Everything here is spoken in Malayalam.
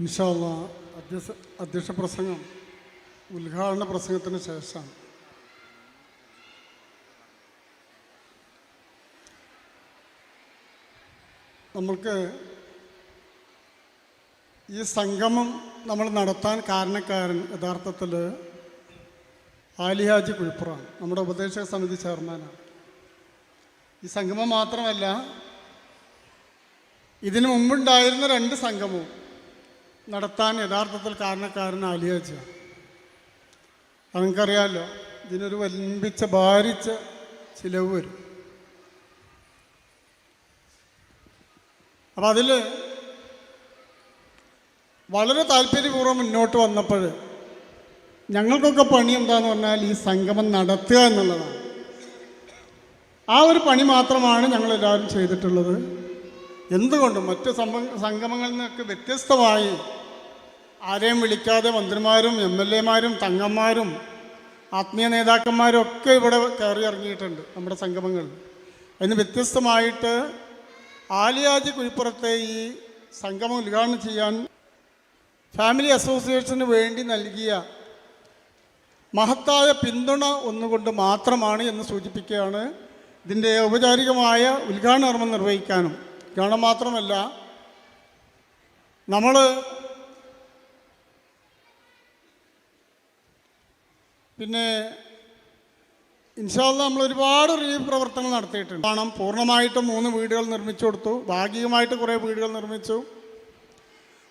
ഇൻഷാ അല്ലാഹ് അധ്യക്ഷ പ്രസംഗം ഉദ്ഘാടന പ്രസംഗത്തിന് ശേഷം നമ്മൾക്ക് ഈ സംഗമം നമ്മൾ നടത്താൻ കാരണക്കാരൻ യഥാർത്ഥത്തിൽ ആലിഹാജി കുഴിപ്പുറാണ്, നമ്മുടെ ഉപദേശക സമിതി ചെയർമാനാണ്. ഈ സംഗമം മാത്രമല്ല, ഇതിനു മുമ്പുണ്ടായിരുന്ന 2 സംഗമവും നടത്താൻ യഥാർത്ഥത്തിൽ കാരണക്കാരൻ ആലിഹാജിയാണ്. നമുക്കറിയാമല്ലോ, ഇതിനൊരു വൻപിച്ച ഭാരിച്ച ചിലവ് വരും. അപ്പം അതിൽ വളരെ താല്പര്യപൂർവ്വം മുന്നോട്ട് വന്നപ്പോൾ ഞങ്ങൾക്കൊക്കെ പണി എന്താണെന്ന് പറഞ്ഞാൽ ഈ സംഗമം നടത്തുക എന്നുള്ളതാണ്. ആ ഒരു പണി മാത്രമാണ് ഞങ്ങളെല്ലാവരും ചെയ്തിട്ടുള്ളത്. എന്തുകൊണ്ടും മറ്റ് സംഗമങ്ങളിൽ നിന്നൊക്കെ വ്യത്യസ്തമായി ആരെയും വിളിക്കാതെ മന്ത്രിമാരും MLA-മാരും തങ്ങന്മാരും ആത്മീയ നേതാക്കന്മാരും ഒക്കെ ഇവിടെ കയറി ഇറങ്ങിയിട്ടുണ്ട് നമ്മുടെ സംഗമങ്ങളിൽ. അതിന് വ്യത്യസ്തമായിട്ട് ആലിഹാജി കുഴിപ്പുറത്തെ ഈ സംഗമം ഉദ്ഘാടനം ചെയ്യാൻ ഫാമിലി അസോസിയേഷന് വേണ്ടി നൽകിയ മഹത്തായ പിന്തുണ ഒന്നുകൊണ്ട് മാത്രമാണ് എന്ന് സൂചിപ്പിക്കുകയാണ്. ഇതിൻ്റെ ഔപചാരികമായ ഉദ്ഘാടന കർമ്മം നിർവഹിക്കാനും ഉദ്ഘാടനം മാത്രമല്ല, നമ്മൾ പിന്നെ ഇൻഷാ അല്ലാഹ് നമ്മൾ ഒരുപാട് റിലീഫ് പ്രവർത്തനങ്ങൾ നടത്തിയിട്ടുണ്ട്. പൂർണ്ണമായിട്ടും 3 വീടുകൾ നിർമ്മിച്ചു കൊടുത്തു, ഭാഗികമായിട്ട് കുറേ വീടുകൾ നിർമ്മിച്ചു.